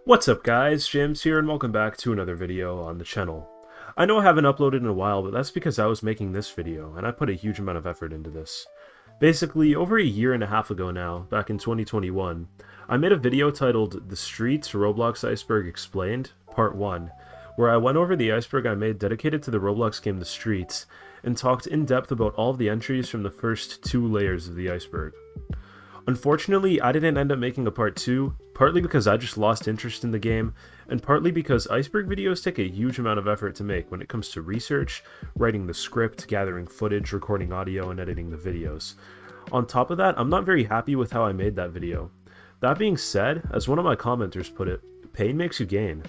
What's up guys, James here and welcome back to another video on the channel. I know I haven't uploaded in a while, but that's because I was making this video, and I put a huge amount of effort into this. Basically, over a year and a half ago now, back in 2021, I made a video titled The Streets Roblox Iceberg Explained, Part 1, where I went over the iceberg I made dedicated to the Roblox game The Streets, and talked in depth about all of the entries from the first 2 layers of the iceberg. Unfortunately, I didn't end up making a part 2, partly because I just lost interest in the game, and partly because Iceberg videos take a huge amount of effort to make when it comes to research, writing the script, gathering footage, recording audio, and editing the videos. On top of that, I'm not very happy with how I made that video. That being said, as one of my commenters put it, pain makes you gain.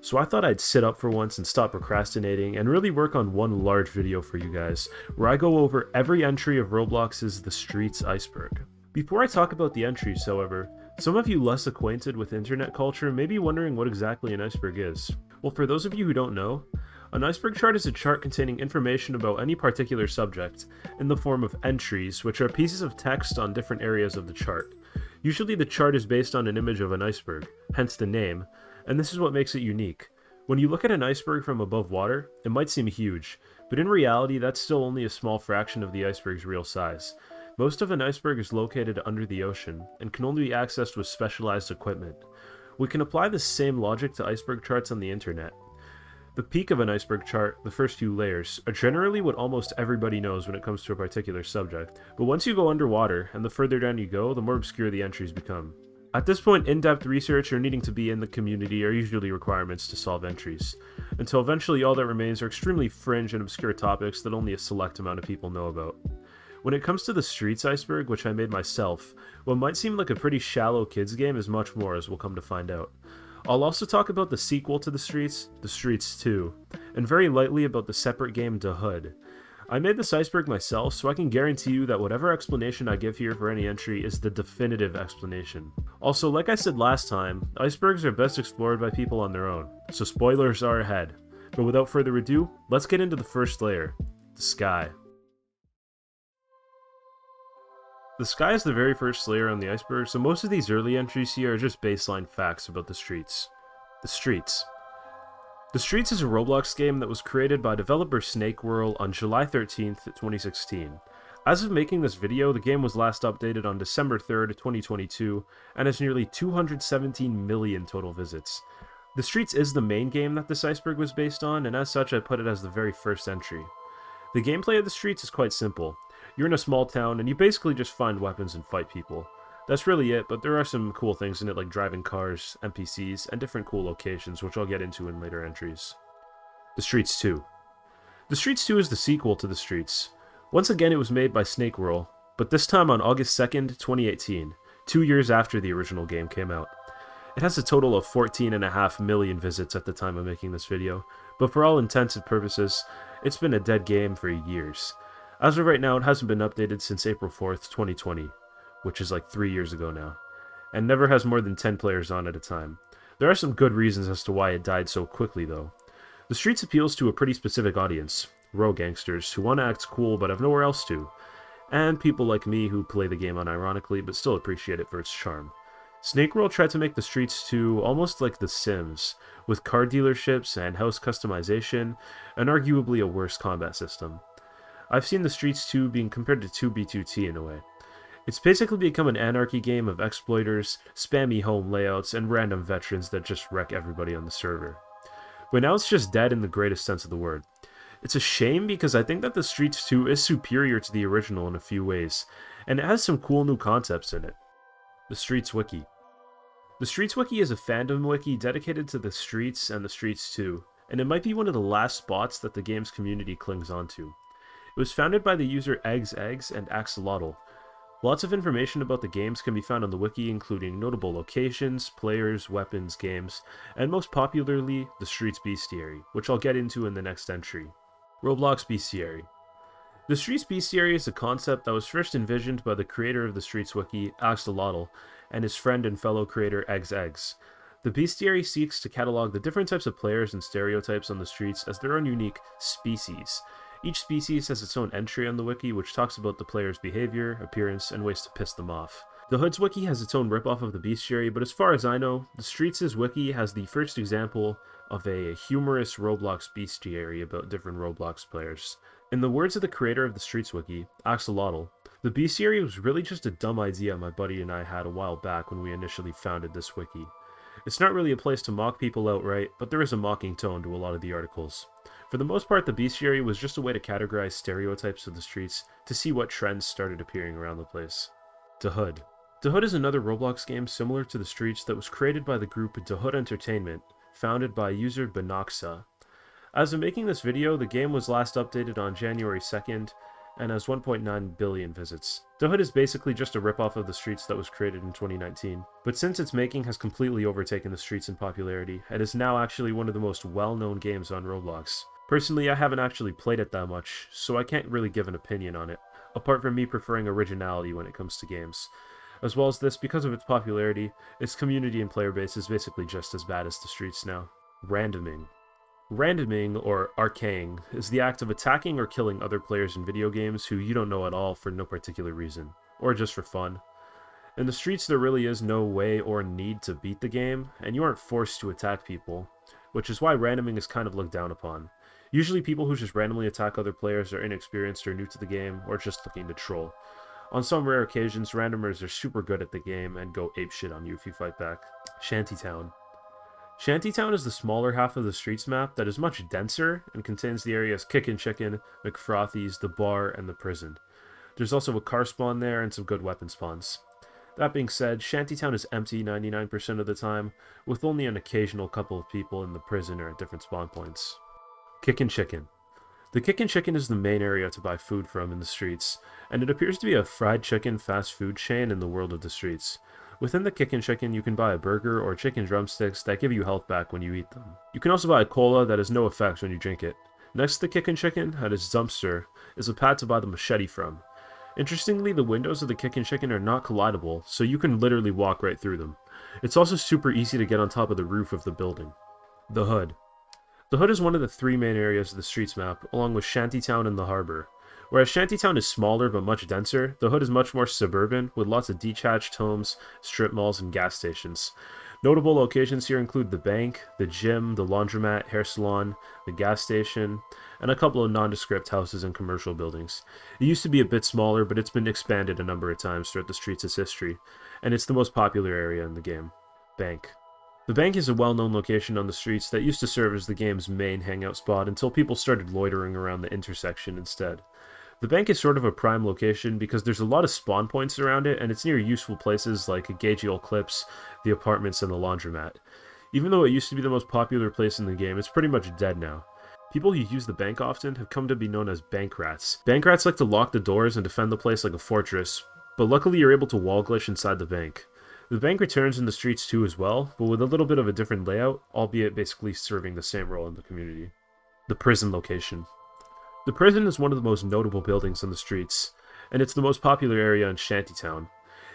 So I thought I'd sit up for once and stop procrastinating and really work on one large video for you guys, where I go over every entry of Roblox's The Streets Iceberg. Before I talk about the entries, however, some of you less acquainted with internet culture may be wondering what exactly an iceberg is. Well, for those of you who don't know, an iceberg chart is a chart containing information about any particular subject in the form of entries, which are pieces of text on different areas of the chart. Usually the chart is based on an image of an iceberg, hence the name, and this is what makes it unique. When you look at an iceberg from above water, it might seem huge, but in reality that's still only a small fraction of the iceberg's real size. Most of an iceberg is located under the ocean, and can only be accessed with specialized equipment. We can apply the same logic to iceberg charts on the internet. The peak of an iceberg chart, the first 2 layers, are generally what almost everybody knows when it comes to a particular subject, but once you go underwater, and the further down you go, the more obscure the entries become. At this point, in-depth research or needing to be in the community are usually requirements to solve entries, until eventually all that remains are extremely fringe and obscure topics that only a select amount of people know about. When it comes to the Streets iceberg, which I made myself, what might seem like a pretty shallow kids game is much more, as we'll come to find out. I'll also talk about the sequel to The Streets 2, and very lightly about the separate game The Hood. I made this iceberg myself, so I can guarantee you that whatever explanation I give here for any entry is the definitive explanation. Also, like I said last time, icebergs are best explored by people on their own, so spoilers are ahead. But without further ado, let's get into the first layer, the sky. The sky is the very first layer on the iceberg, so most of these early entries here are just baseline facts about the streets. The Streets. The Streets is a Roblox game that was created by developer Snakewhirl on July 13th, 2016. As of making this video, the game was last updated on December 3rd, 2022, and has nearly 217 million total visits. The Streets is the main game that this iceberg was based on, and as such I put it as the very first entry. The gameplay of The Streets is quite simple. You're in a small town, and you basically just find weapons and fight people. That's really it, but there are some cool things in it like driving cars, NPCs, and different cool locations, which I'll get into in later entries. The Streets 2. The Streets 2 is the sequel to The Streets. Once again it was made by Snakewhirl, but this time on August 2nd, 2018, 2 years after the original game came out. It has a total of 14.5 million visits at the time of making this video, but for all intents and purposes, it's been a dead game for years. As of right now, it hasn't been updated since April 4th, 2020, which is like 3 years ago now, and never has more than 10 players on at a time. There are some good reasons as to why it died so quickly though. The Streets appeals to a pretty specific audience, rogue gangsters who want to act cool but have nowhere else to, and people like me who play the game unironically but still appreciate it for its charm. Snakewhirl tried to make The Streets 2 almost like The Sims, with car dealerships and house customization, and arguably a worse combat system. I've seen The Streets 2 being compared to 2B2T in a way. It's basically become an anarchy game of exploiters, spammy home layouts, and random veterans that just wreck everybody on the server. But now it's just dead in the greatest sense of the word. It's a shame because I think that The Streets 2 is superior to the original in a few ways, and it has some cool new concepts in it. The Streets Wiki. The Streets Wiki is a fandom wiki dedicated to The Streets and The Streets 2, and it might be one of the last spots that the game's community clings onto. It was founded by the user Eggs and Axolotl. Lots of information about the games can be found on the wiki, including notable locations, players, weapons, games, and most popularly, the Streets Bestiary, which I'll get into in the next entry. Roblox Bestiary. The Streets Bestiary is a concept that was first envisioned by the creator of the Streets Wiki, Axolotl, and his friend and fellow creator Eggs. The Bestiary seeks to catalog the different types of players and stereotypes on the streets as their own unique species. Each species has its own entry on the wiki which talks about the player's behavior, appearance, and ways to piss them off. The Hood's wiki has its own ripoff of the bestiary, but as far as I know, the Streets' wiki has the first example of a humorous Roblox bestiary about different Roblox players. In the words of the creator of the Streets wiki, Axolotl, the bestiary was really just a dumb idea my buddy and I had a while back when we initially founded this wiki. It's not really a place to mock people outright, but there is a mocking tone to a lot of the articles. For the most part, the bestiary was just a way to categorize stereotypes of the streets to see what trends started appearing around the place. The Hood. The Hood is another Roblox game similar to the Streets that was created by the group The Hood Entertainment, founded by user Benoxa. As of making this video, the game was last updated on January 2nd, and has 1.9 billion visits. The Hood is basically just a ripoff of the Streets that was created in 2019, but since its making has completely overtaken the Streets in popularity, it is now actually one of the most well-known games on Roblox. Personally, I haven't actually played it that much, so I can't really give an opinion on it, apart from me preferring originality when it comes to games. As well as this, because of its popularity, its community and player base is basically just as bad as the Streets now. Randoming. Randoming, or arcaying, is the act of attacking or killing other players in video games who you don't know at all for no particular reason, or just for fun. In the Streets, there really is no way or need to beat the game, and you aren't forced to attack people, which is why randoming is kind of looked down upon. Usually people who just randomly attack other players are inexperienced or new to the game, or just looking to troll. On some rare occasions, randomers are super good at the game and go apeshit on you if you fight back. Shantytown. Shantytown is the smaller half of the Streets map that is much denser and contains the areas Kickin' Chicken, McFrothy's, the bar, and the prison. There's also a car spawn there and some good weapon spawns. That being said, Shantytown is empty 99% of the time, with only an occasional couple of people in the prison or at different spawn points. Kickin' Chicken. The Kickin' Chicken is the main area to buy food from in the Streets, and it appears to be a fried chicken fast food chain in the world of the Streets. Within the Kickin' Chicken, you can buy a burger or chicken drumsticks that give you health back when you eat them. You can also buy a cola that has no effects when you drink it. Next to the Kickin' Chicken, at its dumpster, is a pad to buy the machete from. Interestingly, the windows of the Kickin' Chicken are not collidable, so you can literally walk right through them. It's also super easy to get on top of the roof of the building. The Hood. The Hood is one of the three main areas of the Streets map, along with Shantytown and the Harbor. Whereas Shantytown is smaller but much denser, the Hood is much more suburban, with lots of detached homes, strip malls, and gas stations. Notable locations here include the bank, the gym, the laundromat, hair salon, the gas station, and a couple of nondescript houses and commercial buildings. It used to be a bit smaller, but it's been expanded a number of times throughout the Streets' history, and it's the most popular area in the game. Bank. The bank is a well-known location on the Streets that used to serve as the game's main hangout spot until people started loitering around the intersection instead. The bank is sort of a prime location because there's a lot of spawn points around it, and it's near useful places like Gagiel Clips, the apartments, and the laundromat. Even though it used to be the most popular place in the game, it's pretty much dead now. People who use the bank often have come to be known as bank rats. Bank rats like to lock the doors and defend the place like a fortress, but luckily you're able to wall glitch inside the bank. The bank returns in the Streets too as well, but with a little bit of a different layout, albeit basically serving the same role in the community. The prison location. The prison is one of the most notable buildings in the Streets, and it's the most popular area in Shantytown.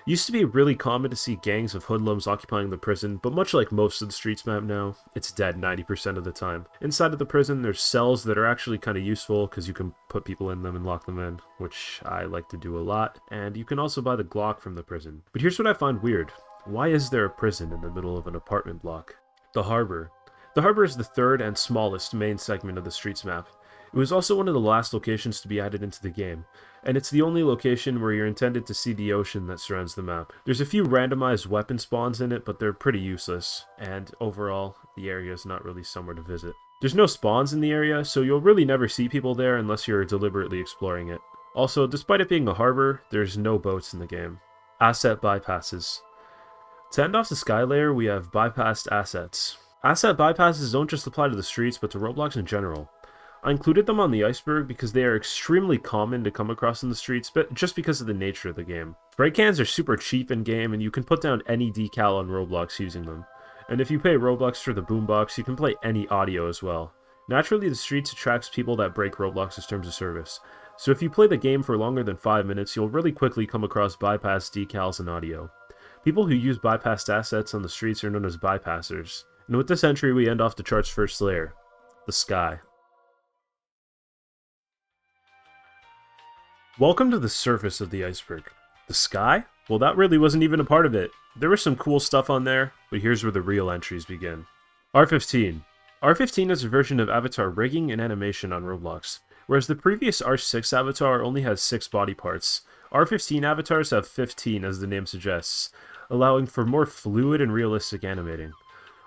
It used to be really common to see gangs of hoodlums occupying the prison, but much like most of the Streets map now, it's dead 90% of the time. Inside of the prison, there's cells that are actually kind of useful because you can put people in them and lock them in, which I like to do a lot, and you can also buy the Glock from the prison. But here's what I find weird. Why is there a prison in the middle of an apartment block? The Harbor. The Harbor is the third and smallest main segment of the Streets map. It was also one of the last locations to be added into the game, and it's the only location where you're intended to see the ocean that surrounds the map. There's a few randomized weapon spawns in it, but they're pretty useless, and overall, the area is not really somewhere to visit. There's no spawns in the area, so you'll really never see people there unless you're deliberately exploring it. Also, despite it being a harbor, there's no boats in the game. Asset bypasses. To end off the sky layer, we have bypassed assets. Asset bypasses don't just apply to the Streets, but to Roblox in general. I included them on the Iceberg because they are extremely common to come across in the Streets, but just because of the nature of the game. Spray cans are super cheap in game, and you can put down any decal on Roblox using them. And if you pay Roblox for the boombox, you can play any audio as well. Naturally, the Streets attracts people that break Roblox's terms of service, so if you play the game for longer than 5 minutes, you'll really quickly come across bypassed decals and audio. People who use bypassed assets on the Streets are known as bypassers. And with this entry, we end off the chart's first layer, the sky. Welcome to the surface of the iceberg. The sky? Well, that really wasn't even a part of it. There was some cool stuff on there, but here's where the real entries begin. R15. R15 is a version of avatar rigging and animation on Roblox. Whereas the previous R6 avatar only has 6 body parts, R15 avatars have 15 as the name suggests, allowing for more fluid and realistic animating.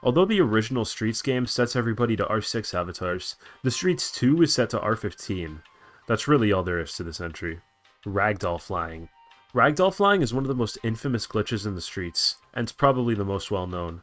Although the original Streets game sets everybody to R6 avatars, the Streets 2 is set to R15. That's really all there is to this entry. Ragdoll flying. Ragdoll flying is one of the most infamous glitches in the Streets, and it's probably the most well known.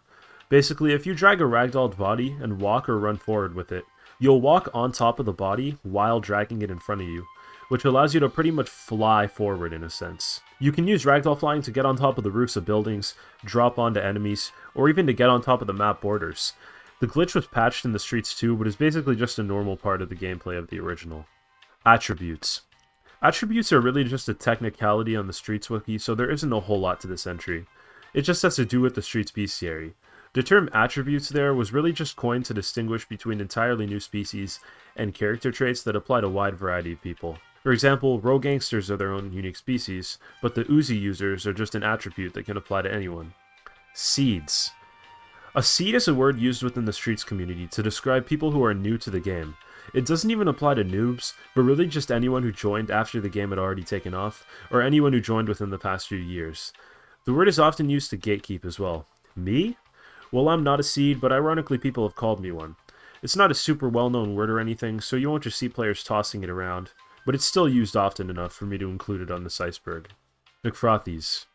Basically, if you drag a ragdolled body and walk or run forward with it, you'll walk on top of the body while dragging it in front of you, which allows you to pretty much fly forward in a sense. You can use ragdoll flying to get on top of the roofs of buildings, drop onto enemies, or even to get on top of the map borders. The glitch was patched in the Streets 2, but is basically just a normal part of the gameplay of the original. Attributes. Attributes are really just a technicality on the Streets wiki, so there isn't a whole lot to this entry. It just has to do with the Streets bestiary. The term attributes there was really just coined to distinguish between entirely new species and character traits that apply to a wide variety of people. For example, rogue gangsters are their own unique species, but the Uzi users are just an attribute that can apply to anyone. Seeds. A seed is a word used within the Streets community to describe people who are new to the game. It doesn't even apply to noobs, but really just anyone who joined after the game had already taken off, or anyone who joined within the past few years. The word is often used to gatekeep as well. Me? Well, I'm not a seed, but ironically people have called me one. It's not a super well-known word or anything, so you won't just see players tossing it around, but it's still used often enough for me to include it on this Iceberg. McFrothies.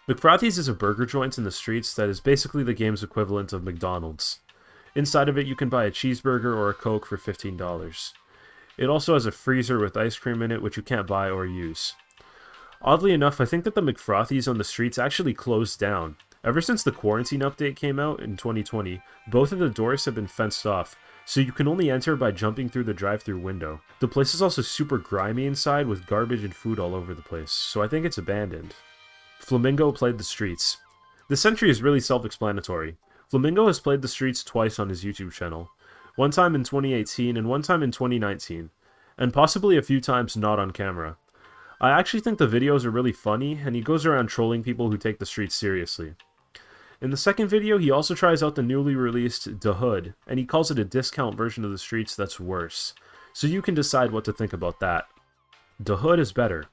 McFrothies is a burger joint in the Streets that is basically the game's equivalent of McDonald's. Inside of it you can buy a cheeseburger or a Coke for $15. It also has a freezer with ice cream in it which you can't buy or use. Oddly enough, I think that the McFrothies on the Streets actually closed down. Ever since the quarantine update came out in 2020, both of the doors have been fenced off, so you can only enter by jumping through the drive-thru window. The place is also super grimy inside with garbage and food all over the place, so I think it's abandoned. Flamingo played the Streets. This entry is really self-explanatory. Flamingo has played the Streets twice on his YouTube channel. One time in 2018 and one time in 2019, and possibly a few times not on camera. I actually think the videos are really funny, and he goes around trolling people who take the Streets seriously. In the second video, he also tries out the newly released The Hood, and he calls it a discount version of the Streets that's worse. So you can decide what to think about that. The Hood is better.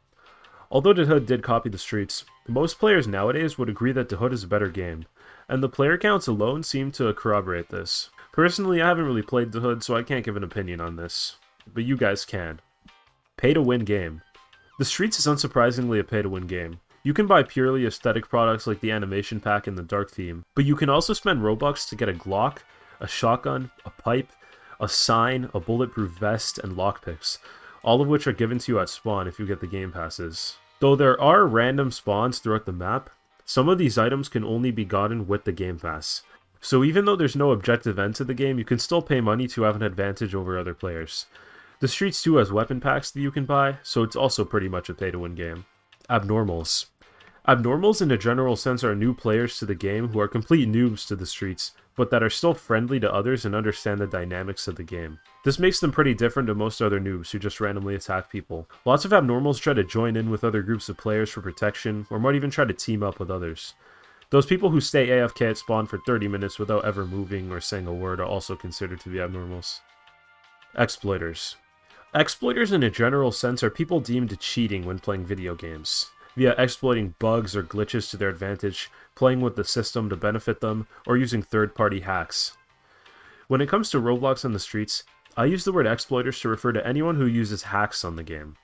Although The Hood did copy the Streets, most players nowadays would agree that The Hood is a better game, and the player counts alone seem to corroborate this. Personally, I haven't really played The Hood, so I can't give an opinion on this, but you guys can. Pay-to-win game. The Streets is unsurprisingly a pay-to-win game. You can buy purely aesthetic products like the animation pack and the dark theme, but you can also spend Robux to get a Glock, a shotgun, a pipe, a sign, a bulletproof vest, and lockpicks, all of which are given to you at spawn if you get the game passes. Though there are random spawns throughout the map, some of these items can only be gotten with the game pass. So even though there's no objective end to the game, you can still pay money to have an advantage over other players. The Streets 2 has weapon packs that you can buy, so it's also pretty much a pay-to-win game. Abnormals. Abnormals in a general sense are new players to the game who are complete noobs to the Streets, but that are still friendly to others and understand the dynamics of the game. This makes them pretty different to most other noobs who just randomly attack people. Lots of Abnormals try to join in with other groups of players for protection, or might even try to team up with others. Those people who stay AFK at spawn for 30 minutes without ever moving or saying a word are also considered to be Abnormals. Exploiters. Exploiters in a general sense are people deemed cheating when playing video games, via exploiting bugs or glitches to their advantage, playing with the system to benefit them, or using third-party hacks. When it comes to Roblox and the Streets, I use the word exploiters to refer to anyone who uses hacks on the game.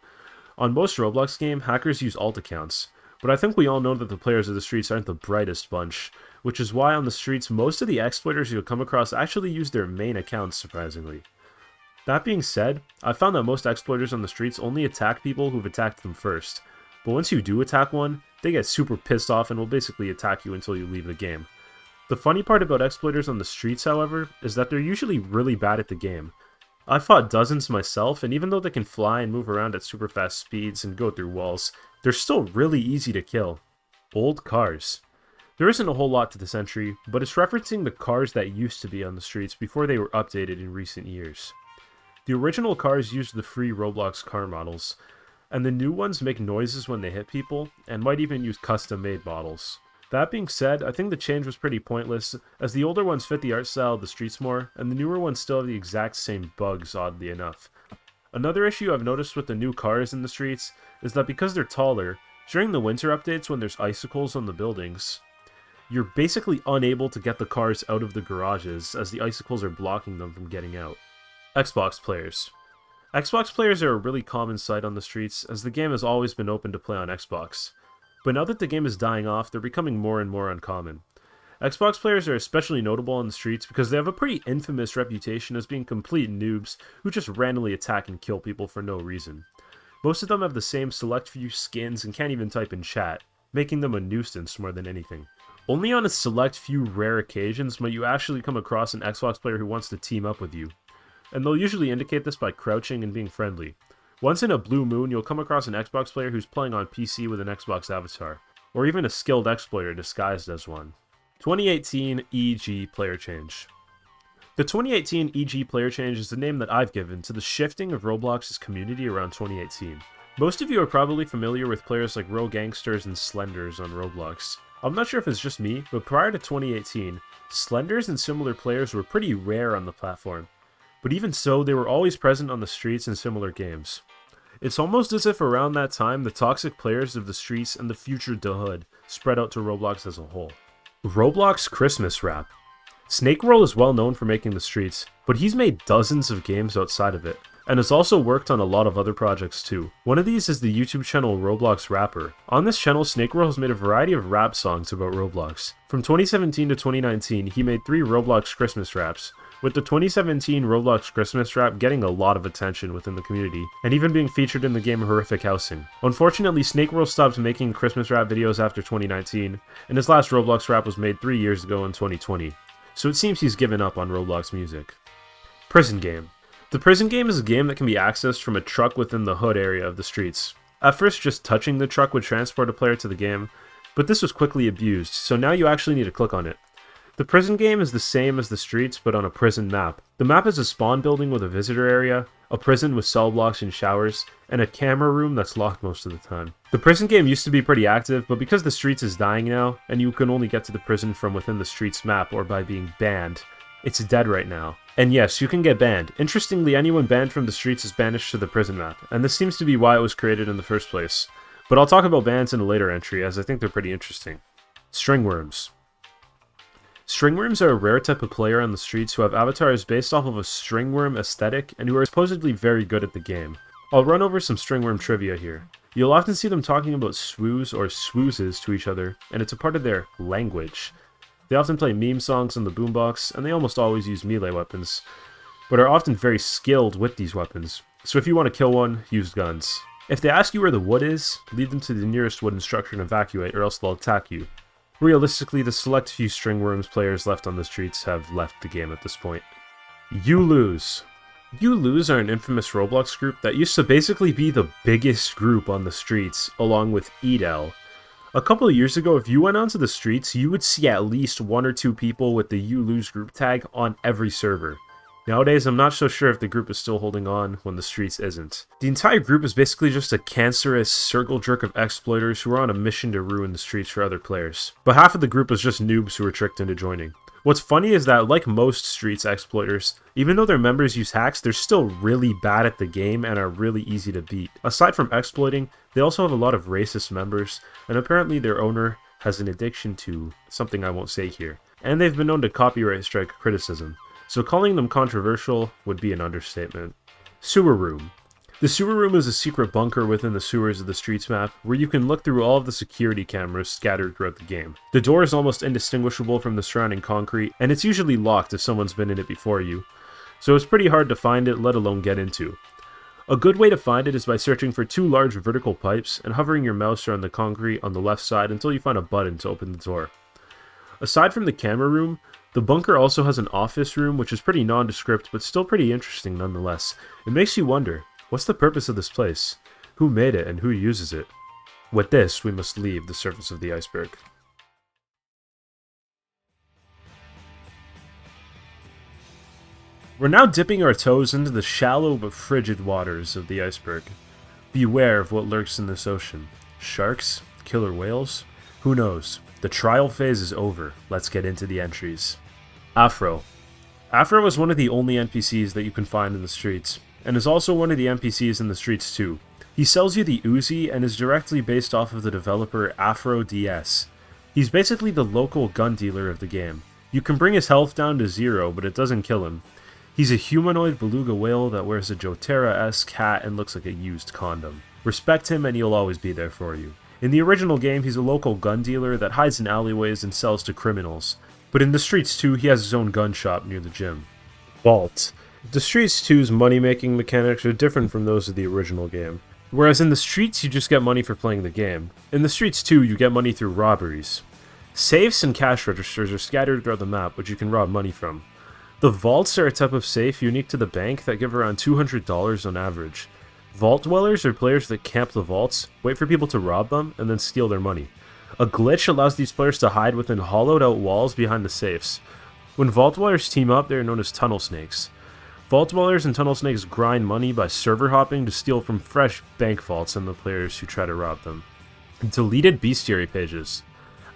On most Roblox games, hackers use alt accounts, but I think we all know that the players of the Streets aren't the brightest bunch, which is why on the Streets most of the exploiters you'll come across actually use their main accounts, surprisingly. That being said, I've found that most exploiters on the Streets only attack people who've attacked them first, but once you do attack one, they get super pissed off and will basically attack you until you leave the game. The funny part about exploiters on the Streets, however, is that they're usually really bad at the game. I've fought dozens myself, and even though they can fly and move around at super fast speeds and go through walls, they're still really easy to kill. Old cars. There isn't a whole lot to this entry, but it's referencing the cars that used to be on the Streets before they were updated in recent years. The original cars used the free Roblox car models, and the new ones make noises when they hit people, and might even use custom-made models. That being said, I think the change was pretty pointless, as the older ones fit the art style of the streets more, and the newer ones still have the exact same bugs, oddly enough. Another issue I've noticed with the new cars in the streets is that because they're taller, during the winter updates when there's icicles on the buildings, you're basically unable to get the cars out of the garages as the icicles are blocking them from getting out. Xbox players. Xbox players are a really common sight on the streets, as the game has always been open to play on Xbox. But now that the game is dying off, they're becoming more and more uncommon. Xbox players are especially notable on the streets because they have a pretty infamous reputation as being complete noobs who just randomly attack and kill people for no reason. Most of them have the same select few skins and can't even type in chat, making them a nuisance more than anything. Only on a select few rare occasions might you actually come across an Xbox player who wants to team up with you, and they'll usually indicate this by crouching and being friendly. Once in a blue moon, you'll come across an Xbox player who's playing on PC with an Xbox avatar, or even a skilled exploiter disguised as one. 2018 EG player change. The 2018 EG player change is the name that I've given to the shifting of Roblox's community around 2018. Most of you are probably familiar with players like Row Gangsters and Slenders on Roblox. I'm not sure if it's just me, but prior to 2018, Slenders and similar players were pretty rare on the platform. But even so, they were always present on the streets in similar games. It's almost as if around that time, the toxic players of the streets and the future Da Hood spread out to Roblox as a whole. Roblox Christmas Rap. Snakeroll is well known for making the streets, but he's made dozens of games outside of it, and has also worked on a lot of other projects too. One of these is the YouTube channel Roblox Rapper. On this channel, Snakeroll has made a variety of rap songs about Roblox. From 2017 to 2019, he made 3 Roblox Christmas raps, with the 2017 Roblox Christmas rap getting a lot of attention within the community, and even being featured in the game Horrific Housing. Unfortunately, Snakeroll stopped making Christmas rap videos after 2019, and his last Roblox rap was made 3 years ago in 2020, so it seems he's given up on Roblox music. Prison Game. The Prison Game is a game that can be accessed from a truck within the hood area of the streets. At first, just touching the truck would transport a player to the game, but this was quickly abused, so now you actually need to click on it. The prison game is the same as the streets, but on a prison map. The map is a spawn building with a visitor area, a prison with cell blocks and showers, and a camera room that's locked most of the time. The prison game used to be pretty active, but because the streets is dying now, and you can only get to the prison from within the streets map or by being banned, it's dead right now. And yes, you can get banned. Interestingly, anyone banned from the streets is banished to the prison map, and this seems to be why it was created in the first place. But I'll talk about bans in a later entry, as I think they're pretty interesting. Stringworms. Stringworms are a rare type of player on the streets who have avatars based off of a stringworm aesthetic and who are supposedly very good at the game. I'll run over some stringworm trivia here. You'll often see them talking about swoos or swoozes to each other, and it's a part of their language. They often play meme songs on the boombox, and they almost always use melee weapons, but are often very skilled with these weapons. So if you want to kill one, use guns. If they ask you where the wood is, lead them to the nearest wooden structure and evacuate, or else they'll attack you. Realistically, the select few Stringworms players left on the streets have left the game at this point. You Lose. You Lose are an infamous Roblox group that used to basically be the biggest group on the streets, along with Edel. A couple of years ago, if you went onto the streets, you would see at least 1 or 2 people with the You Lose group tag on every server. Nowadays, I'm not so sure if the group is still holding on when the streets isn't. The entire group is basically just a cancerous circle jerk of exploiters who are on a mission to ruin the streets for other players. But half of the group is just noobs who were tricked into joining. What's funny is that, like most streets exploiters, even though their members use hacks, they're still really bad at the game and are really easy to beat. Aside from exploiting, they also have a lot of racist members, and apparently their owner has an addiction to something I won't say here. And they've been known to copyright strike criticism. So calling them controversial would be an understatement. Sewer Room. The Sewer Room is a secret bunker within the sewers of the streets map, where you can look through all of the security cameras scattered throughout the game. The door is almost indistinguishable from the surrounding concrete, and it's usually locked if someone's been in it before you, so it's pretty hard to find it, let alone get into. A good way to find it is by searching for 2 large vertical pipes and hovering your mouse around the concrete on the left side until you find a button to open the door. Aside from the camera room, the bunker also has an office room, which is pretty nondescript, but still pretty interesting nonetheless. It makes you wonder, what's the purpose of this place? Who made it and who uses it? With this, we must leave the surface of the iceberg. We're now dipping our toes into the shallow but frigid waters of the iceberg. Beware of what lurks in this ocean. Sharks? Killer whales? Who knows? The trial phase is over. Let's get into the entries. Afro. Afro is one of the only NPCs that you can find in the streets, and is also one of the NPCs in the streets too. He sells you the Uzi and is directly based off of the developer Afro DS. He's basically the local gun dealer of the game. You can bring his health down to 0, but it doesn't kill him. He's a humanoid beluga whale that wears a Jotaro-esque hat and looks like a used condom. Respect him and he'll always be there for you. In the original game, he's a local gun dealer that hides in alleyways and sells to criminals. But in the streets too, he has his own gun shop near the gym. Vault. The Streets 2's money-making mechanics are different from those of the original game. Whereas in the streets, you just get money for playing the game. In the streets 2, you get money through robberies. Safes and cash registers are scattered throughout the map, which you can rob money from. The vaults are a type of safe unique to the bank that give around $200 on average. Vault dwellers are players that camp the vaults, wait for people to rob them, and then steal their money. A glitch allows these players to hide within hollowed out walls behind the safes. When vault dwellers team up, they are known as tunnel snakes. Vault dwellers and tunnel snakes grind money by server hopping to steal from fresh bank vaults and the players who try to rob them. Deleted bestiary pages.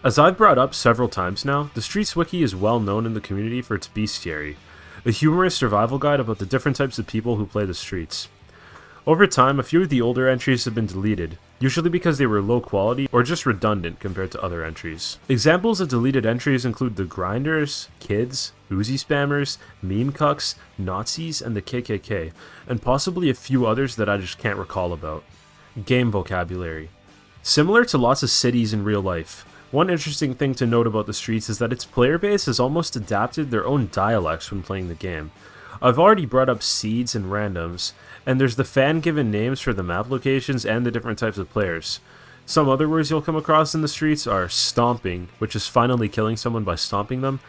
As I've brought up several times now, the Streets Wiki is well known in the community for its bestiary, a humorous survival guide about the different types of people who play the streets. Over time, a few of the older entries have been deleted, usually because they were low quality or just redundant compared to other entries. Examples of deleted entries include the Grinders, Kids, Uzi Spammers, Meme Cucks, Nazis, and the KKK, and possibly a few others that I just can't recall about. Game vocabulary. Similar to lots of cities in real life, one interesting thing to note about the Streets is that its player base has almost adapted their own dialects when playing the game. I've already brought up seeds and randoms, and there's the fan-given names for the map locations and the different types of players. Some other words you'll come across in the streets are stomping, which is finally killing someone by stomping them,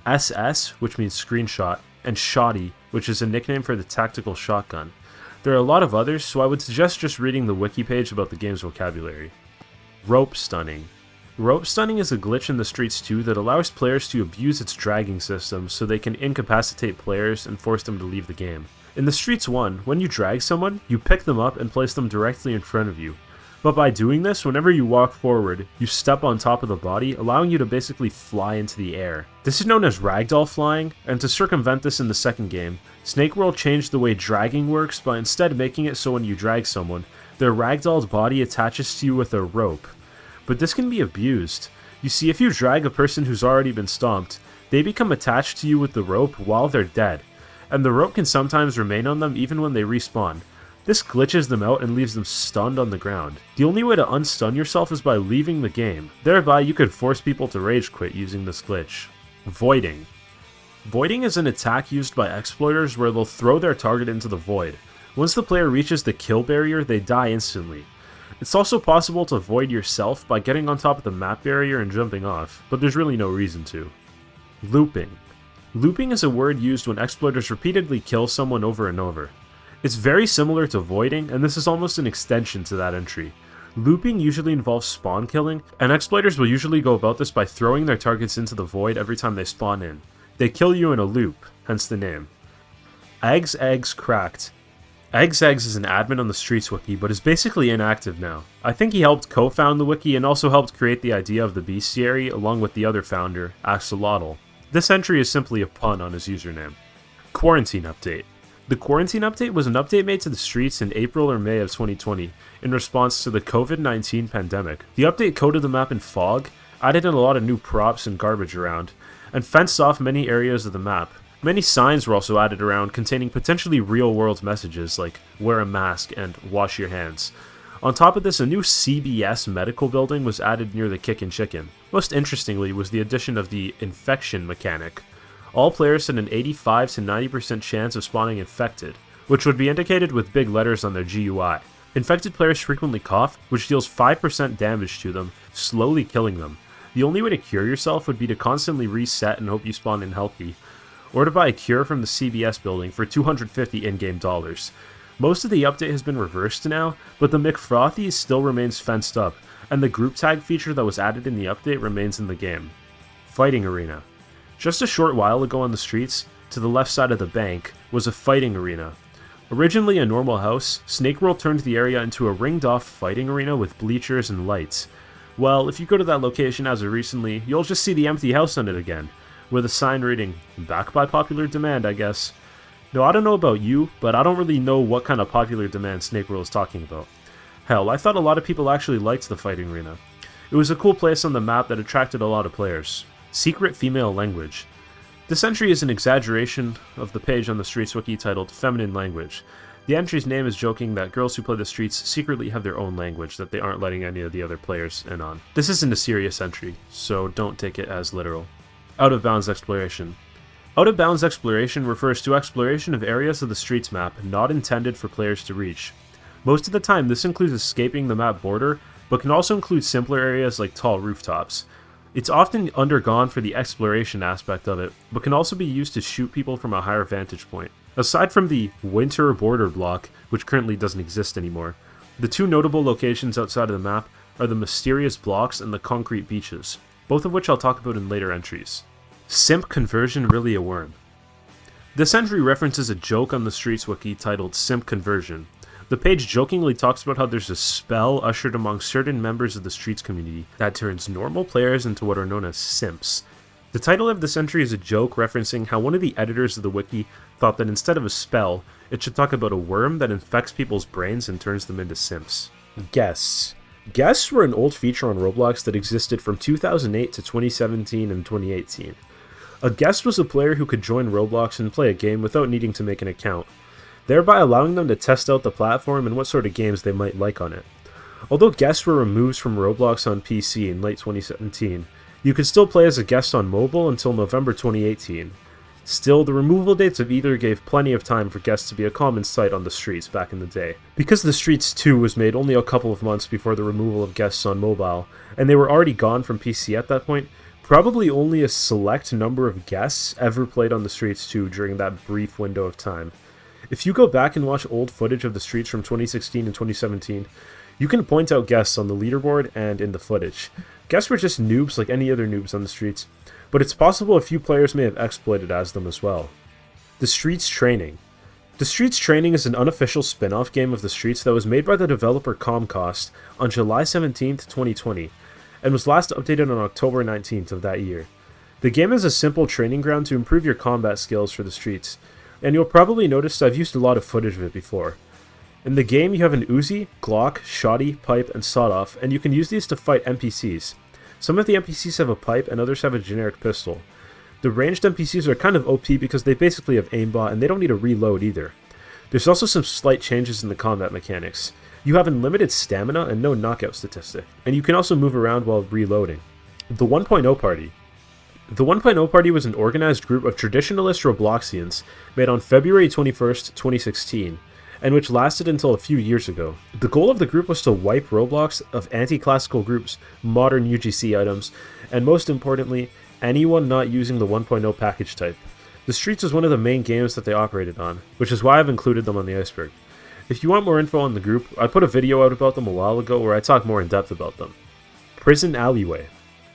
SS, which means screenshot, and shoddy, which is a nickname for the tactical shotgun. There are a lot of others, so I would suggest just reading the wiki page about the game's vocabulary. Rope stunning. Rope stunning is a glitch in the Streets 2 that allows players to abuse its dragging system so they can incapacitate players and force them to leave the game. In the Streets 1, when you drag someone, you pick them up and place them directly in front of you. But by doing this, whenever you walk forward, you step on top of the body, allowing you to basically fly into the air. This is known as ragdoll flying, and to circumvent this in the second game, Snake World changed the way dragging works by instead making it so when you drag someone, their ragdolled body attaches to you with a rope. But this can be abused. You see, if you drag a person who's already been stomped, they become attached to you with the rope while they're dead, and the rope can sometimes remain on them even when they respawn. This glitches them out and leaves them stunned on the ground. The only way to unstun yourself is by leaving the game. Thereby, you could force people to rage quit using this glitch. Voiding. Voiding is an attack used by exploiters where they'll throw their target into the void. Once the player reaches the kill barrier, they die instantly. It's also possible to void yourself by getting on top of the map barrier and jumping off, but there's really no reason to. Looping. Looping is a word used when exploiters repeatedly kill someone over and over. It's very similar to voiding, and this is almost an extension to that entry. Looping usually involves spawn killing, and exploiters will usually go about this by throwing their targets into the void every time they spawn in. They kill you in a loop, hence the name. Eggs Cracked. Eggs is an admin on the Streets wiki, but is basically inactive now. I think he helped co-found the wiki and also helped create the idea of the bestiary along with the other founder, Axolotl. This entry is simply a pun on his username. Quarantine Update. The Quarantine Update was an update made to the Streets in April or May of 2020 in response to the COVID-19 pandemic. The update coded the map in fog, added in a lot of new props and garbage around, and fenced off many areas of the map. Many signs were also added around containing potentially real-world messages like wear a mask and wash your hands. On top of this, a new CBS medical building was added near the Kick and Chicken. Most interestingly was the addition of the infection mechanic. All players had an 85 to 90% chance of spawning infected, which would be indicated with big letters on their GUI. Infected players frequently cough, which deals 5% damage to them, slowly killing them. The only way to cure yourself would be to constantly reset and hope you spawn in healthy, or to buy a cure from the CBS building for $250 in-game dollars. Most of the update has been reversed now, but the McFrothy still remains fenced up, and the group tag feature that was added in the update remains in the game. Fighting Arena. Just a short while ago on the Streets, to the left side of the bank, was a fighting arena. Originally a normal house, Snake World turned the area into a ringed-off fighting arena with bleachers and lights. Well, if you go to that location as of recently, you'll just see the empty house on it again, with a sign reading, "Back by popular demand, I guess." No, I don't know about you, but I don't really know what kind of popular demand Snake World is talking about. Hell, I thought a lot of people actually liked the fighting arena. It was a cool place on the map that attracted a lot of players. Secret female language. This entry is an exaggeration of the page on the Streets wiki titled Feminine Language. The entry's name is joking that girls who play the Streets secretly have their own language that they aren't letting any of the other players in on. This isn't a serious entry, so don't take it as literal. Out of bounds exploration. Out of bounds exploration refers to exploration of areas of the Streets map not intended for players to reach. Most of the time this includes escaping the map border, but can also include simpler areas like tall rooftops. It's often undergone for the exploration aspect of it, but can also be used to shoot people from a higher vantage point. Aside from the winter border block, which currently doesn't exist anymore, the two notable locations outside of the map are the mysterious blocks and the concrete beaches, both of which I'll talk about in later entries. Simp conversion really a worm? This entry references a joke on the Streets wiki titled Simp Conversion. The page jokingly talks about how there's a spell ushered among certain members of the Streets community that turns normal players into what are known as simps. The title of this entry is a joke referencing how one of the editors of the wiki thought that instead of a spell, it should talk about a worm that infects people's brains and turns them into simps. Guests. Guests were an old feature on Roblox that existed from 2008 to 2017 and 2018. A guest was a player who could join Roblox and play a game without needing to make an account, thereby allowing them to test out the platform and what sort of games they might like on it. Although guests were removed from Roblox on PC in late 2017, you could still play as a guest on mobile until November 2018. Still, the removal dates of either gave plenty of time for guests to be a common sight on the Streets back in the day. Because the Streets 2 was made only a couple of months before the removal of guests on mobile, and they were already gone from PC at that point, probably only a select number of guests ever played on the Streets 2 during that brief window of time. If you go back and watch old footage of the Streets from 2016 and 2017, you can point out guests on the leaderboard and in the footage. Guests were just noobs like any other noobs on the Streets, but it's possible a few players may have exploited as them as well. The Streets Training. The Streets Training is an unofficial spin-off game of the Streets that was made by the developer Comcast on July 17, 2020, and was last updated on October 19th of that year. The game is a simple training ground to improve your combat skills for the Streets, and you'll probably notice I've used a lot of footage of it before. In the game, you have an Uzi, Glock, Shoddy, Pipe, and Sawed-Off, and you can use these to fight NPCs. Some of the NPCs have a pipe, and others have a generic pistol. The ranged NPCs are kind of OP because they basically have aimbot, and they don't need to reload either. There's also some slight changes in the combat mechanics. You have unlimited stamina and no knockout statistic, and you can also move around while reloading. The 1.0 Party. The 1.0 Party was an organized group of traditionalist Robloxians made on February 21st, 2016, and which lasted until a few years ago. The goal of the group was to wipe Roblox of anti-classical groups, modern UGC items, and most importantly, anyone not using the 1.0 package type. The Streets was one of the main games that they operated on, which is why I've included them on the Iceberg. If you want more info on the group, I put a video out about them a while ago where I talk more in depth about them. Prison Alleyway.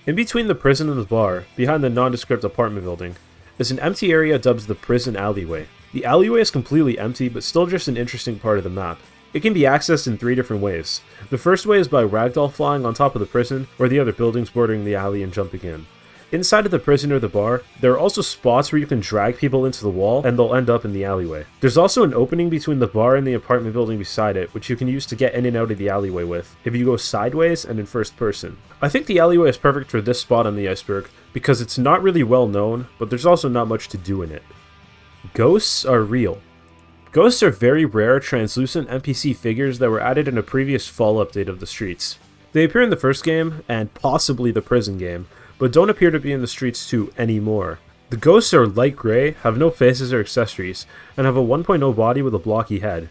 In between the prison and the bar, behind the nondescript apartment building, is an empty area dubbed the Prison Alleyway. The alleyway is completely empty, but still just an interesting part of the map. It can be accessed in 3 different ways. The first way is by ragdoll flying on top of the prison, or the other buildings bordering the alley and jumping in. Inside of the prison or the bar, there are also spots where you can drag people into the wall, and they'll end up in the alleyway. There's also an opening between the bar and the apartment building beside it, which you can use to get in and out of the alleyway with, if you go sideways and in first person. I think the alleyway is perfect for this spot on the Iceberg, because it's not really well known, but there's also not much to do in it. Ghosts are real. Ghosts are very rare, translucent NPC figures that were added in a previous fall update of the Streets. They appear in the first game, and possibly the prison game, but don't appear to be in the Streets 2 anymore. The ghosts are light grey, have no faces or accessories, and have a 1.0 body with a blocky head.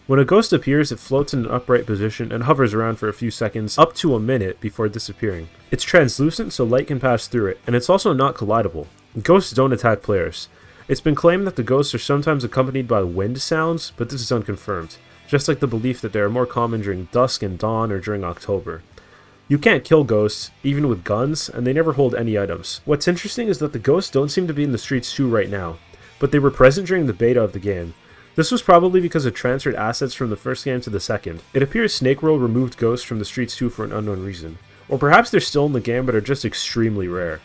When a ghost appears, it floats in an upright position and hovers around for a few seconds, up to a minute, before disappearing. It's translucent so light can pass through it, and it's also not collidable. Ghosts don't attack players. It's been claimed that the ghosts are sometimes accompanied by wind sounds, but this is unconfirmed, just like the belief that they are more common during dusk and dawn or during October. You can't kill ghosts, even with guns, and they never hold any items. What's interesting is that the ghosts don't seem to be in the Streets 2 right now, but they were present during the beta of the game, This was probably because it transferred assets from the first game to the second. It appears Snake World removed ghosts from the Streets 2 for an unknown reason. Or perhaps they're still in the game but are just extremely rare.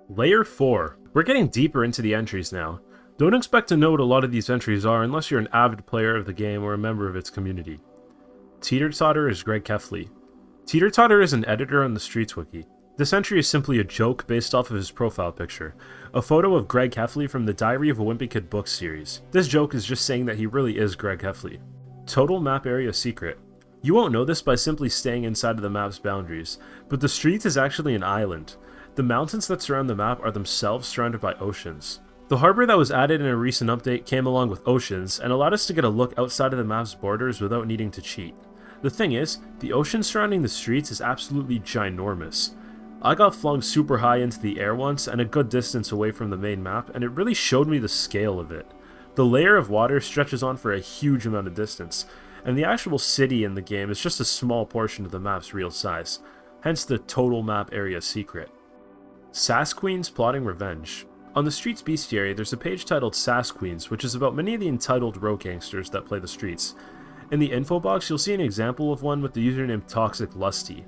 Layer 4. We're getting deeper into the entries now. Don't expect to know what a lot of these entries are unless you're an avid player of the game or a member of its community. Teeter-Totter is Greg Kefley. Teeter-Totter is an editor on the Streets wiki. This entry is simply a joke based off of his profile picture, a photo of Greg Kefley from the Diary of a Wimpy Kid book series. This joke is just saying that he really is Greg Kefley. Total map area secret. You won't know this by simply staying inside of the map's boundaries, but the Streets is actually an island. The mountains that surround the map are themselves surrounded by oceans. The harbor that was added in a recent update came along with oceans and allowed us to get a look outside of the map's borders without needing to cheat. The thing is, the ocean surrounding the Streets is absolutely ginormous. I got flung super high into the air once and a good distance away from the main map, and it really showed me the scale of it. The layer of water stretches on for a huge amount of distance, and the actual city in the game is just a small portion of the map's real size, hence the total map area secret. Sass Queens plotting revenge. On the Streets bestiary, there's a page titled Sass Queens, which is about many of the entitled rogue gangsters that play the Streets. In the info box, you'll see an example of one with the username Toxic Lusty.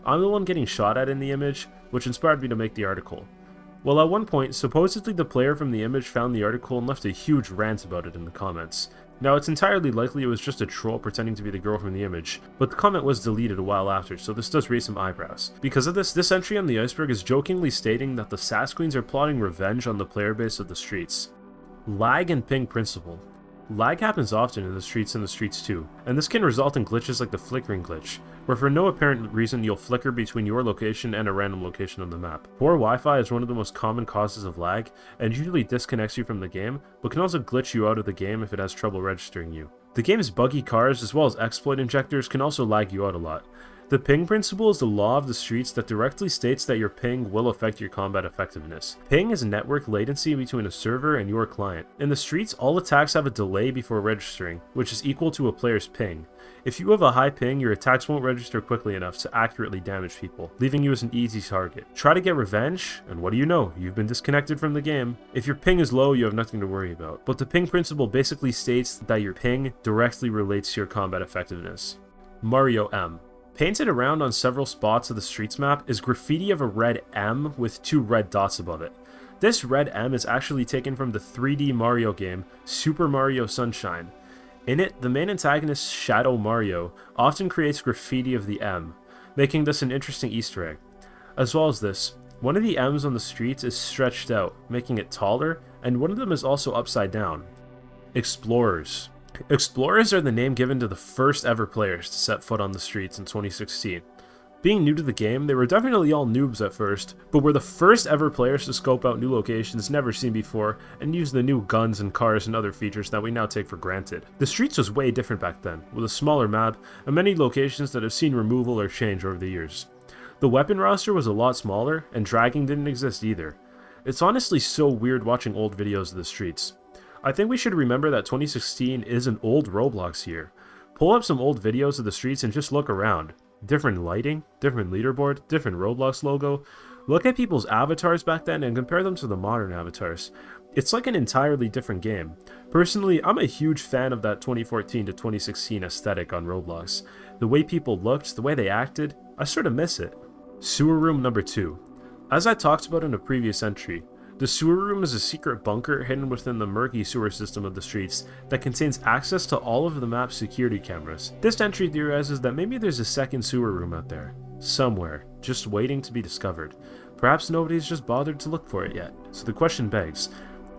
I'm the one getting shot at in the image, which inspired me to make the article. Well, at one point, supposedly the player from the image found the article and left a huge rant about it in the comments. Now, it's entirely likely it was just a troll pretending to be the girl from the image, but the comment was deleted a while after, so this does raise some eyebrows. Because of this entry on the Iceberg is jokingly stating that the Sass Queens are plotting revenge on the player base of the Streets. Lag and ping principle. Lag happens often in the Streets and the Streets 2, and this can result in glitches like the flickering glitch, where for no apparent reason you'll flicker between your location and a random location on the map. Poor Wi-Fi is one of the most common causes of lag, and usually disconnects you from the game, but can also glitch you out of the game if it has trouble registering you. The game's buggy cars as well as exploit injectors can also lag you out a lot. The ping principle is the law of the Streets that directly states that your ping will affect your combat effectiveness. Ping is network latency between a server and your client. In the Streets, all attacks have a delay before registering, which is equal to a player's ping. If you have a high ping, your attacks won't register quickly enough to accurately damage people, leaving you as an easy target. Try to get revenge, and what do you know? You've been disconnected from the game. If your ping is low, you have nothing to worry about. But the ping principle basically states that your ping directly relates to your combat effectiveness. Mario M. Painted around on several spots of the Streets map is graffiti of a red M with 2 red dots above it. This red M is actually taken from the 3D Mario game, Super Mario Sunshine. In it, the main antagonist, Shadow Mario, often creates graffiti of the M, making this an interesting Easter egg. As well as this, one of the M's on the Streets is stretched out, making it taller, and one of them is also upside down. Explorers. Explorers are the name given to the first ever players to set foot on the Streets in 2016. Being new to the game, they were definitely all noobs at first, but were the first ever players to scope out new locations never seen before and use the new guns and cars and other features that we now take for granted. The Streets was way different back then, with a smaller map and many locations that have seen removal or change over the years. The weapon roster was a lot smaller, and dragging didn't exist either. It's honestly so weird watching old videos of the Streets. I think we should remember that 2016 is an old Roblox year. Pull up some old videos of the Streets and just look around. Different lighting, different leaderboard, different Roblox logo. Look at people's avatars back then and compare them to the modern avatars. It's like an entirely different game. Personally, I'm a huge fan of that 2014 to 2016 aesthetic on Roblox. The way people looked, the way they acted, I sort of miss it. Sewer Room number 2. As I talked about in a previous entry, the sewer room is a secret bunker hidden within the murky sewer system of the Streets that contains access to all of the map's security cameras. This entry theorizes that maybe there's a second sewer room out there, somewhere, just waiting to be discovered. Perhaps nobody's just bothered to look for it yet. So the question begs,